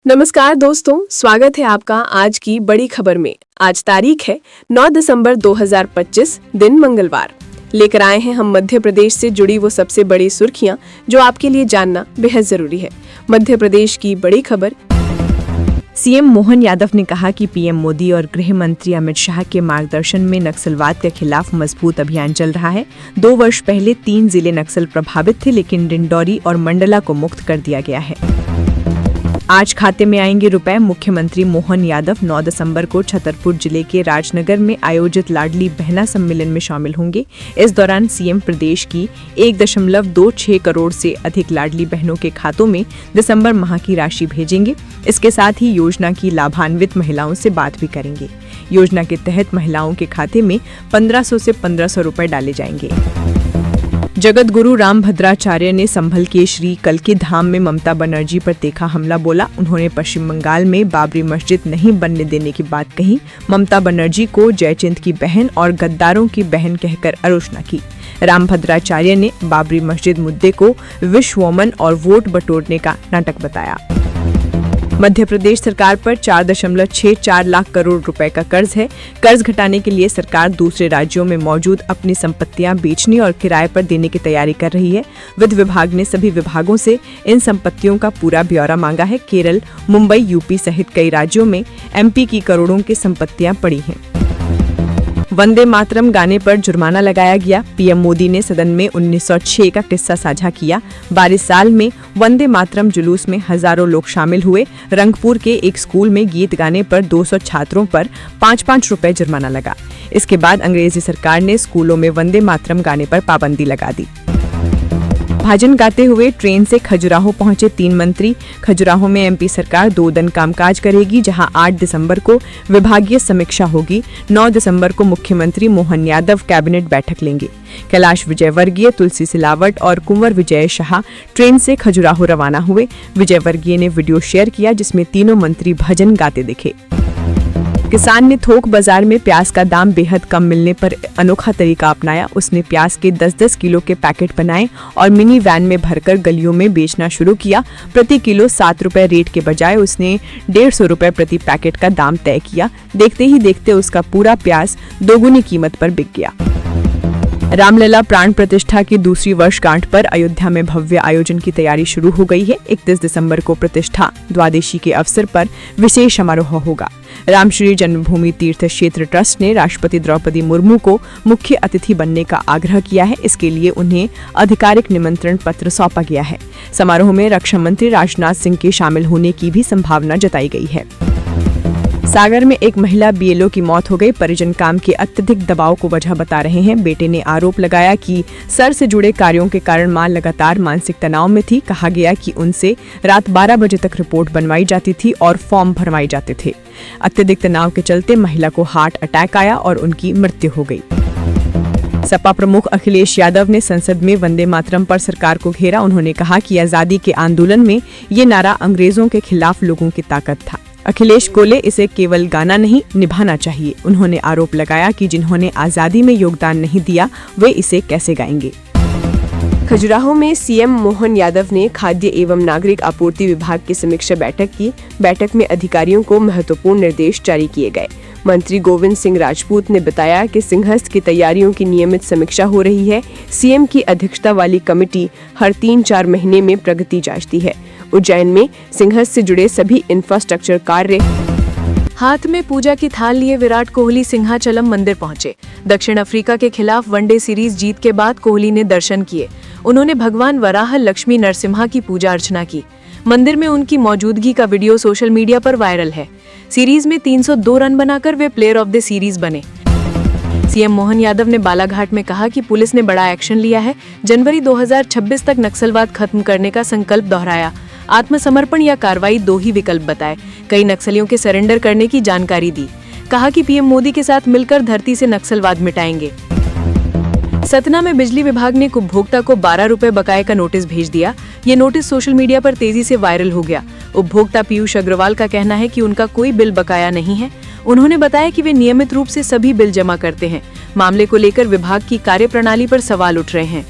नमस्कार दोस्तों, स्वागत है आपका आज की बड़ी खबर में। आज तारीख है 9 दिसंबर 2025, दिन मंगलवार। लेकर आए हैं हम मध्य प्रदेश से जुड़ी वो सबसे बड़ी सुर्खियां जो आपके लिए जानना बेहद जरूरी है। मध्य प्रदेश की बड़ी खबर। सीएम मोहन यादव ने कहा कि पीएम मोदी और गृह मंत्री अमित शाह के मार्गदर्शन में नक्सलवाद के खिलाफ मजबूत अभियान चल रहा है। 2 वर्ष पहले 3 जिले नक्सल प्रभावित थे, लेकिन डिंडौरी और मंडला को मुक्त कर दिया गया है। आज खाते में आएंगे रुपए। मुख्यमंत्री मोहन यादव 9 दिसंबर को छतरपुर जिले के राजनगर में आयोजित लाडली बहना सम्मेलन में शामिल होंगे। इस दौरान सीएम प्रदेश की 1.26 करोड़ से अधिक लाडली बहनों के खातों में दिसंबर माह की राशि भेजेंगे। इसके साथ ही योजना की लाभान्वित महिलाओं से बात भी करेंगे। योजना के तहत महिलाओं के खाते में 1500 से 1500 रुपए डाले जाएंगे। जगत गुरु रामभद्राचार्य ने संभल के श्री कल्की धाम में ममता बनर्जी पर तीखा हमला बोला। उन्होंने पश्चिम बंगाल में बाबरी मस्जिद नहीं बनने देने की बात कही। ममता बनर्जी को जयचिंद की बहन और गद्दारों की बहन कहकर आलोचना की। रामभद्राचार्य ने बाबरी मस्जिद मुद्दे को विश्ववमन और वोट बटोरने का नाटक बताया। मध्य प्रदेश सरकार पर 4.64 लाख करोड़ रुपए का कर्ज है। कर्ज घटाने के लिए सरकार दूसरे राज्यों में मौजूद अपनी संपत्तियां बेचने और किराए पर देने की तैयारी कर रही है। वित्त विभाग ने सभी विभागों से इन संपत्तियों का पूरा ब्यौरा मांगा है। केरल, मुंबई, यूपी सहित कई राज्यों में एमपी की करोड़ों की संपत्तियां पड़ी हैं। वंदे मातरम गाने पर जुर्माना लगाया गया। पीएम मोदी ने सदन में 1906 का किस्सा साझा किया। 22 साल में वंदे मातरम जुलूस में हजारों लोग शामिल हुए। रंगपुर के एक स्कूल में गीत गाने पर 200 छात्रों पर 5-5 रुपए जुर्माना लगा। इसके बाद अंग्रेजी सरकार ने स्कूलों में वंदे मातरम गाने पर पाबंदी लगा दी। भाजन गाते हुए ट्रेन से खजुराहो पहुंचे 3 मंत्री। खजुराहो में एमपी सरकार 2 दिन कामकाज करेगी, जहां 8 दिसंबर को विभागीय समीक्षा होगी। 9 दिसंबर को मुख्यमंत्री मोहन यादव कैबिनेट बैठक लेंगे। कैलाश विजयवर्गीय, तुलसी सिलावट और कुंवर विजय शाह ट्रेन से खजुराहो रवाना हुए। विजयवर्गीय ने वीडियो शेयर किया जिसमें तीनों मंत्री भजन गाते दिखे। किसान ने थोक बाजार में प्याज का दाम बेहद कम मिलने पर अनोखा तरीका अपनाया। उसने प्याज के 10-10 किलो के पैकेट बनाए और मिनी वैन में भरकर गलियों में बेचना शुरू किया। प्रति किलो 7 रुपए रेट के बजाय उसने 150 रुपए प्रति पैकेट का दाम तय किया। देखते ही देखते उसका पूरा प्याज दोगुनी कीमत पर बिक गया। रामलला प्राण प्रतिष्ठा की दूसरी वर्षगांठ पर अयोध्या में भव्य आयोजन की तैयारी शुरू हो गई है। 31 दिसंबर को प्रतिष्ठा द्वादशी के अवसर पर विशेष समारोह होगा। रामश्री जन्मभूमि तीर्थ क्षेत्र ट्रस्ट ने राष्ट्रपति द्रौपदी मुर्मू को मुख्य अतिथि बनने का आग्रह किया है। इसके लिए उन्हें आधिकारिक निमंत्रण पत्र सौंपा गया है। समारोह में रक्षा मंत्री राजनाथ सिंह के शामिल होने की भी संभावना जताई गई है। सागर में एक महिला बीएलओ की मौत हो गई। परिजन काम के अत्यधिक दबाव को वजह बता रहे हैं। बेटे ने आरोप लगाया कि सर से जुड़े कार्यों के कारण मां लगातार मानसिक तनाव में थी। कहा गया कि उनसे रात 12 बजे तक रिपोर्ट बनवाई जाती थी और फॉर्म भरवाए जाते थे। अत्यधिक तनाव के चलते महिला को हार्ट अटैक आया और उनकी मृत्यु हो गई। सपा प्रमुख अखिलेश यादव ने संसद में वंदे मातरम पर सरकार को घेरा। उन्होंने कहा कि आजादी के आंदोलन में ये नारा अंग्रेजों के खिलाफ लोगों की ताकत था। अखिलेश बोले, इसे केवल गाना नहीं, निभाना चाहिए। उन्होंने आरोप लगाया कि जिन्होंने आजादी में योगदान नहीं दिया वे इसे कैसे गाएंगे। खजुराहो में सीएम मोहन यादव ने खाद्य एवं नागरिक आपूर्ति विभाग की समीक्षा बैठक की। बैठक में अधिकारियों को महत्वपूर्ण निर्देश जारी किए गए। मंत्री गोविंद सिंह राजपूत ने बताया कि सिंहस्थ की तैयारियों की नियमित समीक्षा हो रही है। सीएम की अध्यक्षता वाली कमेटी हर 3-4 महीने में प्रगति जांचती है। उज्जैन में सिंहस्थ से जुड़े सभी इंफ्रास्ट्रक्चर कार्य। हाथ में पूजा की थाल लिए विराट कोहली सिंहाचलम मंदिर पहुंचे। दक्षिण अफ्रीका के खिलाफ वनडे सीरीज जीत के बाद कोहली ने दर्शन किए। उन्होंने भगवान वराह लक्ष्मी नरसिम्हा की पूजा अर्चना की। मंदिर में उनकी मौजूदगी का वीडियो सोशल मीडिया पर वायरल है। सीरीज में 302 रन बनाकर वे प्लेयर ऑफ द सीरीज बने। सीएम मोहन यादव ने बालाघाट में कहा कि पुलिस ने बड़ा एक्शन लिया है। जनवरी 2026 तक नक्सलवाद खत्म करने का संकल्प दोहराया। आत्मसमर्पण या कार्रवाई 2 ही विकल्प बताए। कई नक्सलियों के सरेंडर करने की जानकारी दी। कहा कि पीएम मोदी के साथ मिलकर धरती से नक्सलवाद मिटाएंगे। सतना में बिजली विभाग ने उपभोक्ता को 12 रुपए बकाये का नोटिस भेज दिया। ये नोटिस सोशल मीडिया पर तेजी से वायरल हो गया। उपभोक्ता पीयूष अग्रवाल का कहना है कि उनका कोई बिल बकाया नहीं है। उन्होंने बताया कि वे नियमित रूप से सभी बिल जमा करते हैं। मामले को लेकर विभाग की कार्यप्रणाली पर सवाल उठ रहे हैं।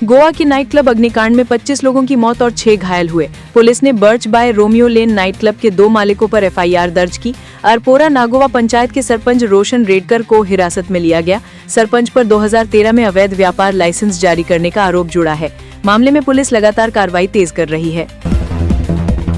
गोवा के नाइट क्लब अग्निकांड में 25 लोगों की मौत और 6 घायल हुए। पुलिस ने Birch by Romeo Lane night club के 2 मालिकों पर एफआईआर दर्ज की। अरपोरा नागोवा पंचायत के सरपंच रोशन रेडकर को हिरासत में लिया गया। सरपंच पर 2013 में अवैध व्यापार लाइसेंस जारी करने का आरोप जुड़ा है। मामले में पुलिस लगातार कार्रवाई तेज कर रही है।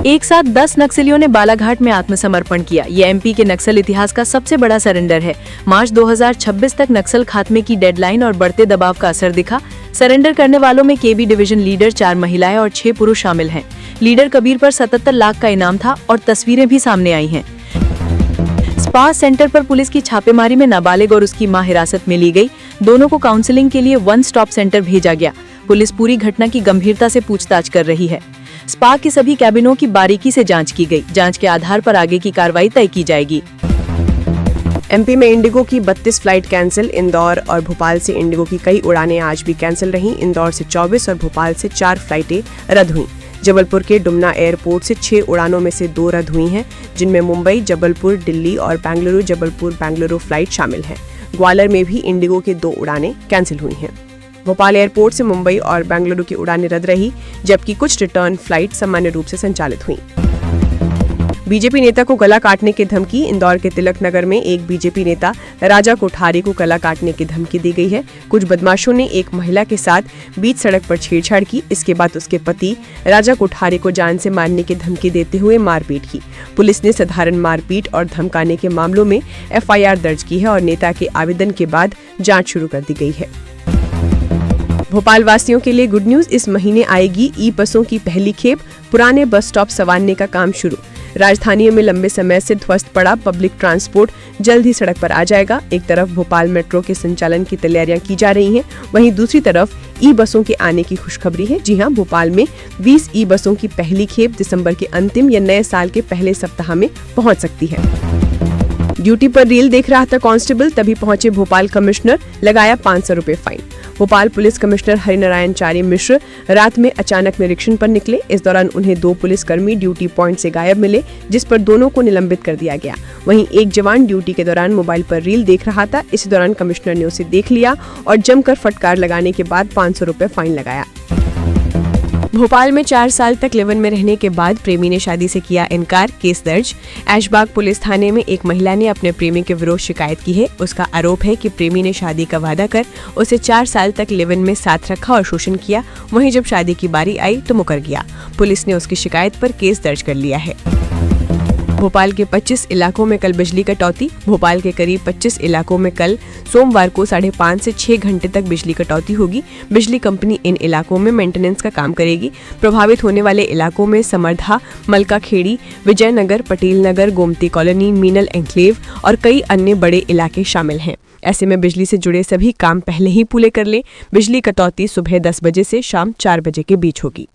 एक साथ 10 नक्सलियों ने बालाघाट में आत्मसमर्पण किया। ये एमपी के नक्सल इतिहास का सबसे बड़ा सरेंडर है। मार्च 2026 तक नक्सल खात्मे की डेडलाइन और बढ़ते दबाव का असर दिखा। सरेंडर करने वालों में केबी डिवीजन लीडर 4 महिलाएं और 6 पुरुष शामिल हैं। लीडर कबीर पर 77 लाख का इनाम था और तस्वीरें भी सामने आई हैं। स्पा सेंटर पर पुलिस की छापेमारी में नाबालिग और उसकी मां हिरासत में ली गई। दोनों को काउंसलिंग के लिए वन स्टॉप सेंटर भेजा गया। पुलिस पूरी घटना की गंभीरता से पूछताछ कर रही है। स्पा के सभी कैबिनों की बारीकी से जांच की गई। जांच के आधार पर आगे की कार्रवाई तय की जाएगी। एमपी में इंडिगो की 32 फ्लाइट कैंसिल। इंदौर और भोपाल से इंडिगो की कई उड़ानें आज भी कैंसिल रहीं। इंदौर से 24 और भोपाल से 4 फ्लाइटें रद्द हुईं। जबलपुर के डुमना एयरपोर्ट से 6 उड़ानों में से 2 रद्द हुई हैं, जिनमें मुंबई, जबलपुर, दिल्ली और बेंगलुरु जबलपुर बेंगलुरु फ्लाइट शामिल हैं। ग्वालियर में भी इंडिगो की 2 उड़ानें कैंसिल हुई हैं। भोपाल एयरपोर्ट से मुंबई और बेंगलुरु की उड़ानें रद्द रही, जबकि कुछ रिटर्न फ्लाइट सामान्य रूप से संचालित हुई। बीजेपी नेता को गला काटने की धमकी। इंदौर के तिलक नगर में एक बीजेपी नेता राजा कोठारी को गला काटने की धमकी दी गई है। कुछ बदमाशों ने एक महिला के साथ बीच सड़क पर छेड़छाड़ की। इसके बाद उसके पति राजा कोठारी को जान से मारने की धमकी देते हुए मारपीट की। पुलिस ने साधारण मारपीट और धमकाने के मामलों में एफआईआर दर्ज की है और नेता के आवेदन के बाद जाँच शुरू कर दी गई है। भोपाल वासियों के लिए गुड न्यूज। इस महीने आएगी ई बसों की पहली खेप। पुराने बस स्टॉप संवारने का काम शुरू। राजधानी में लंबे समय से ध्वस्त पड़ा पब्लिक ट्रांसपोर्ट जल्द ही सड़क पर आ जाएगा। एक तरफ भोपाल मेट्रो के संचालन की तैयारियां की जा रही हैं, वहीं दूसरी तरफ ई बसों के आने की खुशखबरी है। जी हां, भोपाल में 20 ई बसों की पहली खेप दिसंबर के अंतिम या नए साल के पहले सप्ताह में पहुंच सकती है। ड्यूटी पर रील देख रहा था कांस्टेबल, तभी पहुंचे भोपाल कमिश्नर, लगाया 500 रुपए fine. Bhopal police commissioner Harinarayan Chari Mishra रात में अचानक निरीक्षण पर निकले। इस दौरान उन्हें 2 पुलिसकर्मी ड्यूटी पॉइंट से गायब मिले, जिस पर दोनों को निलंबित कर दिया गया। वहीं एक जवान ड्यूटी के दौरान मोबाइल पर रील देख रहा था। इसी दौरान कमिश्नर ने उसे देख लिया और जमकर फटकार लगाने के बाद 500 रुपए फाइन लगाया। भोपाल में 4 साल तक लिव इन में रहने के बाद प्रेमी ने शादी से किया इनकार, केस दर्ज। ऐशबाग पुलिस थाने में एक महिला ने अपने प्रेमी के विरुद्ध शिकायत की है। उसका आरोप है कि प्रेमी ने शादी का वादा कर उसे 4 साल तक लिव इन में साथ रखा और शोषण किया। वहीं जब शादी की बारी आई तो मुकर गया। पुलिस ने उसकी शिकायत पर केस दर्ज कर लिया है। भोपाल के 25 इलाकों में कल बिजली कटौती। भोपाल के करीब 25 इलाकों में कल सोमवार को 5.5 से 6 घंटे तक बिजली कटौती होगी। बिजली कंपनी इन इलाकों में मेंटेनेंस का काम करेगी। प्रभावित होने वाले इलाकों में समर्धा, मलकाखेड़ी, विजयनगर, पटेल नगर, गोमती कॉलोनी, मीनल एन्क्लेव और कई अन्य बड़े इलाके शामिल हैं। ऐसे में बिजली से जुड़े सभी काम पहले ही पूरे कर लें। बिजली कटौती सुबह 10 बजे से शाम 4 बजे के बीच होगी।